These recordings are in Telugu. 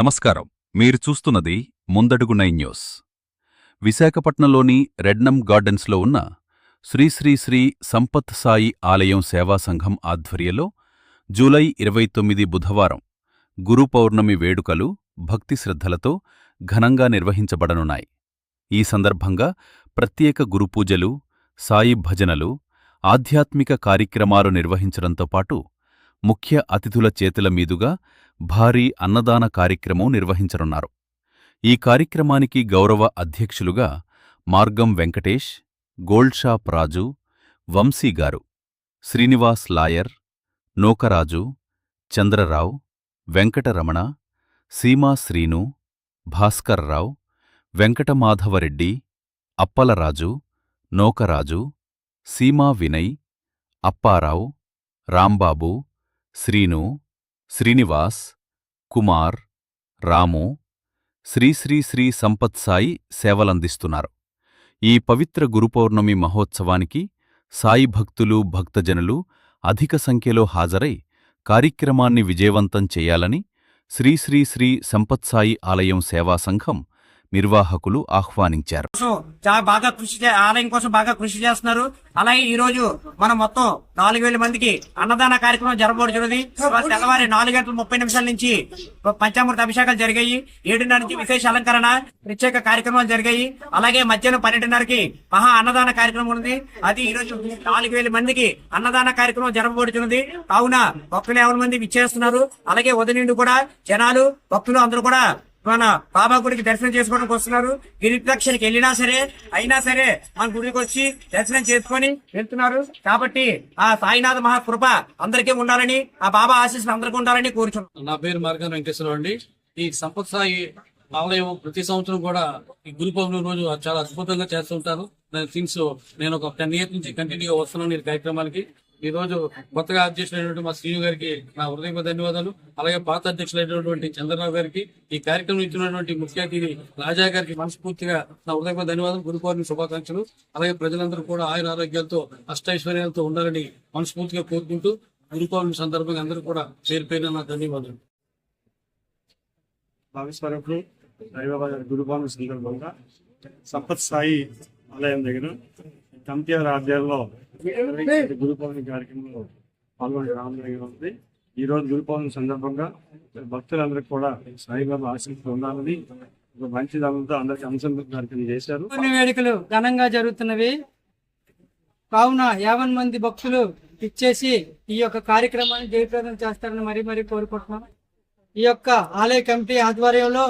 నమస్కారం. మీరు చూస్తున్నది ముందడుగు 9 న్యూస్. విశాఖపట్నంలోని రెడ్నం గార్డెన్స్లో ఉన్న శ్రీ శ్రీ శ్రీ సంపత్ సాయి ఆలయం సేవా సంఘం ఆధ్వర్యంలో జూలై 29 బుధవారం గురు పౌర్ణమి వేడుకలు భక్తి శ్రద్ధలతో ఘనంగా నిర్వహించబడనున్నాయి. ఈ సందర్భంగా ప్రత్యేక గురుపూజలు, సాయి భజనలు, ఆధ్యాత్మిక కార్యక్రమాలు నిర్వహించడంతో పాటు ముఖ్య అతిథుల చేతుల మీదుగా భారీ అన్నదాన కార్యక్రమం నిర్వహించనున్నారు. ఈ కార్యక్రమానికి గౌరవ అధ్యక్షులుగా మార్గం వెంకటేష్, గోల్డ్ షాప్ రాజు, వంశీగారు, శ్రీనివాస్ లాయర్, నోకరాజు, చంద్రరావు, వెంకటరమణ, సీమా శ్రీను, భాస్కర్రావు, వెంకటమాధవరెడ్డి, అప్పలరాజు, నోకరాజు, సీమా వినయ్, అప్పారావు, రాంబాబు, శ్రీను, శ్రీనివాస్, కుమార్, రాము, శ్రీ శ్రీ శ్రీ సంపత్ సాయి సేవలందిస్తున్నారు. ఈ పవిత్ర గురుపౌర్ణమి మహోత్సవానికి సాయి భక్తులు, భక్తజనులు అధిక సంఖ్యలో హాజరై కార్యక్రమాన్ని విజయవంతం చేయాలని శ్రీ శ్రీ శ్రీ సంపత్ సాయి ఆలయం సేవా సంఘం నిర్వాహకులు ఆహ్వానించారు. ఆలయం కోసం బాగా కృషి చేస్తున్నారు. అలాగే ఈ రోజు మనం మొత్తం 4,000 మందికి అన్నదాన కార్యక్రమం జరగబోతున్నది. తెల్లవారి 4:30 నుంచి పంచామృత అభిషేకాలు జరిగాయి. 7:30 నుంచి విశేష అలంకరణ, ప్రత్యేక కార్యక్రమాలు జరిగాయి. అలాగే మధ్యాహ్నం 12:30కి మహా అన్నదాన కార్యక్రమం ఉంది. అది ఈ రోజు 4,000 మందికి అన్నదాన కార్యక్రమం జరగబోతున్నది. కావున భక్తులు 50 మంది విచ్చేస్తున్నారు. అలాగే ఉదయం నుండి కూడా జనాలు, భక్తులు అందరూ కూడా మన బాబా గుడికి దర్శనం చేసుకోవడానికి వస్తున్నారు. గిరిప్రదక్షిణకి వెళ్ళినా సరే అయినా సరే మన గుడికి వచ్చి దర్శనం చేసుకొని వెళ్తున్నారు. కాబట్టి ఆ సాయినాథ మహాకృప అందరికీ ఉండాలని, ఆ బాబా ఆశీస్సులు అందరికీ ఉండాలని కోరుచున్నాను. నా పేరు మార్గం వెంకటేశ్వరరావు అండి. ఈ సంపత్ సాయి ఆలయం ప్రతి సంవత్సరం కూడా ఈ గురు పౌర్ణమి రోజు చాలా అద్భుతంగా చేస్తుంటారు. నేను ఒక 10 years నుంచి కంటిన్యూగా వస్తున్నాను ఈ కార్యక్రమానికి. ఈ రోజు కొత్తగా అధ్యక్షులైనటువంటి మా శ్రీను గారికి నా హృదయపూర్వక ధన్యవాదాలు. అలాగే పాత అధ్యక్షులైనటువంటి చంద్రరావు గారికి, ఈ కార్యక్రమం ఇచ్చినటువంటి ముఖ్య అతిథి రాజా గారికి మనస్ఫూర్తిగా నా హృదయపూర్వక ధన్యవాదాలు, గురు పౌర్ణమి శుభాకాంక్షలు. అలాగే ప్రజలందరూ కూడా ఆయుర ఆరోగ్యాలతో అష్టైశ్వర్యాలతో ఉండాలని మనస్ఫూర్తిగా కోరుకుంటూ గురు పౌర్ణమి సందర్భంగా అందరూ కూడా పేరు పేరున నా ధన్యవాదాలు. భావిస్వరూపుడు సాయిబాబా గారి గురు పౌర్ణమి సందర్భంగా సంపత్ సాయి ఆలయం దగ్గర కమిటీ వారి ఆధ్వర్యంలో గురు పౌర్ణమి కార్యక్రమంలో పాల్గొనడం రావడం ఉంది. ఈ రోజు గురు పౌర్ణమి సందర్భంగా భక్తులందరికీ కూడా సాయిబాబా ఆశీస్సులు ఉండాలని ఒక మంచి దానితో అందరికి అంశం కార్యక్రమం చేశారు. వేడుకలు ఘనంగా జరుగుతున్నవి కావున 50 మంది భక్తులు ఇచ్చేసి ఈ యొక్క కార్యక్రమాన్ని జయప్రదం చేస్తారని మరీ కోరుకుంటున్నాం. ఈ యొక్క ఆలయ కమిటీ ఆధ్వర్యంలో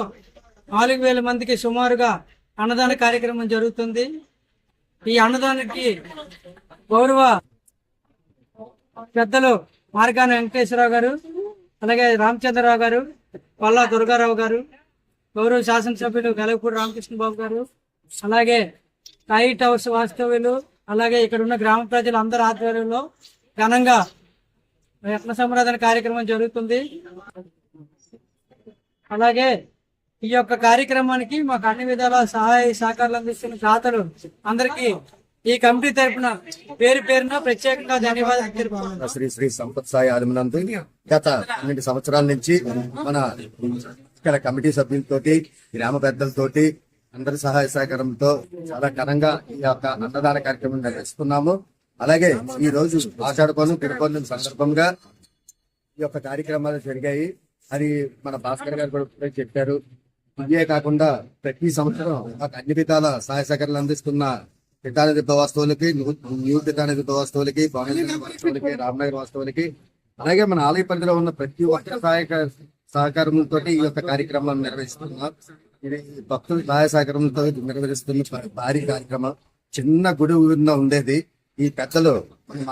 4,000 మందికి సుమారుగా అన్నదాన కార్యక్రమం జరుగుతుంది. ఈ అన్నదానానికి గౌరవ పెద్దలు మార్గాన వెంకటేశ్వరరావు గారు, అలాగే రామచంద్రరావు గారు, పల్లా దుర్గారావు గారు, గౌరవ శాసనసభ్యులు గలగపూడి రామకృష్ణ బాబు గారు, అలాగే టైట్ హౌస్ వాస్తవ్యులు, అలాగే ఇక్కడ ఉన్న గ్రామ ప్రజలు అందరి ఆధ్వర్యంలో ఘనంగా రత్న సంరాధన కార్యక్రమం జరుగుతుంది. అలాగే ఈ యొక్క కార్యక్రమానికి మాకు అన్ని విధాల సహాయ సహకారాలు అందిస్తున్న దాతలు అందరికీ ఈ కమిటీ తరఫున పేరున ప్రత్యేకంగా ధన్యవాదాలు తెలుపుతున్నాను. శ్రీ శ్రీ సంపత్ సాయి ఆలయనందు గత 12 సంవత్సరాల నుంచి మన ఇక్కడ కమిటీ సభ్యులతోటి, గ్రామ పెద్దలతోటి అందరి సహాయ సహకారంతో చాలా ఘనంగా ఈ యొక్క అన్నదాన కార్యక్రమం నిర్వహిస్తున్నాము. అలాగే ఈ రోజు ఆషాఢ పౌర్ణమి, గురు పౌర్ణమి సందర్భంగా ఈ యొక్క కార్యక్రమాలు జరిగాయి. అది మన భాస్కర్ గారు కూడా చెప్పారు. ఇవే కాకుండా ప్రతి సంవత్సరం మాకు అన్ని విధాల సహాయ సహకారాలు అందిస్తున్న పితానది వాస్తవులకి, న్యూ పితానది వాస్తవులకి, వాస్తవులకి, రామనగర్ వాస్తవులకి, అలాగే మన ఆలయ పరిధిలో ఉన్న ప్రతి ఒక్క సహకారంతో ఈ యొక్క కార్యక్రమాలను నిర్వహిస్తున్నాం. ఇది భక్తుల సహాయ సహకారంతో నిర్వహిస్తున్న భారీ కార్యక్రమం. చిన్న గుడి ఊరిలో ఉండేది. ఈ పెద్దలు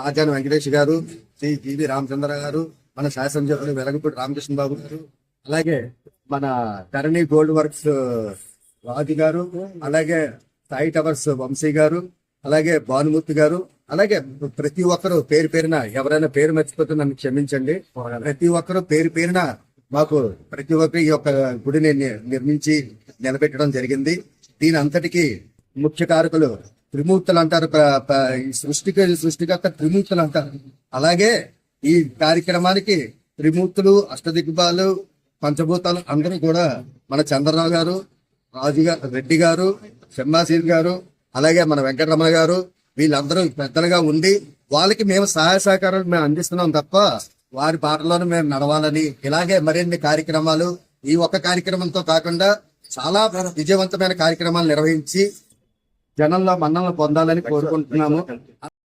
మాజాన వెంకటేష్ గారు, శ్రీ జీవి రామచంద్ర గారు, మన శాసనసభ్యులు వెలగపూడి రామకృష్ణ బాబు గారు, అలాగే మన ధరణి గోల్డ్ వర్క్స్ రాజు గారు, అలాగే సాయి టవర్స్ వంశీ గారు, అలాగే భానుమూర్తి గారు, అలాగే ప్రతి ఒక్కరు పేరున ఎవరైనా పేరు మర్చిపోతే నన్ను క్షమించండి. ప్రతి ఒక్కరు పేరున మాకు ప్రతి ఒక్కరు ఈ యొక్క గుడిని నిర్మించి నిలబెట్టడం జరిగింది. దీని అంతటికీ ముఖ్య కారకులు త్రిమూర్తులు అంటారు. సృష్టికర్త త్రిమూర్తులు అంటారు. అలాగే ఈ కార్యక్రమానికి త్రిమూర్తులు, అష్టదిగ్బాలు, పంచభూతాలు అందరూ కూడా మన చంద్రరావు గారు, రాజు గారు, రెడ్డి గారు, షమ్మాసీర్ గారు, అలాగే మన వెంకటరమణ గారు, వీళ్ళందరూ పెద్దలుగా ఉండి వాళ్ళకి మేము సహాయ సహకారాలు మేము అందిస్తున్నాం తప్ప వారి బాటలోనే మేము నడవాలని, ఇలాగే మరిన్ని కార్యక్రమాలు ఈ ఒక్క కార్యక్రమంతో కాకుండా చాలా విజయవంతమైన కార్యక్రమాలు నిర్వహించి జనంలో మన్ననలు పొందాలని కోరుకుంటున్నాము.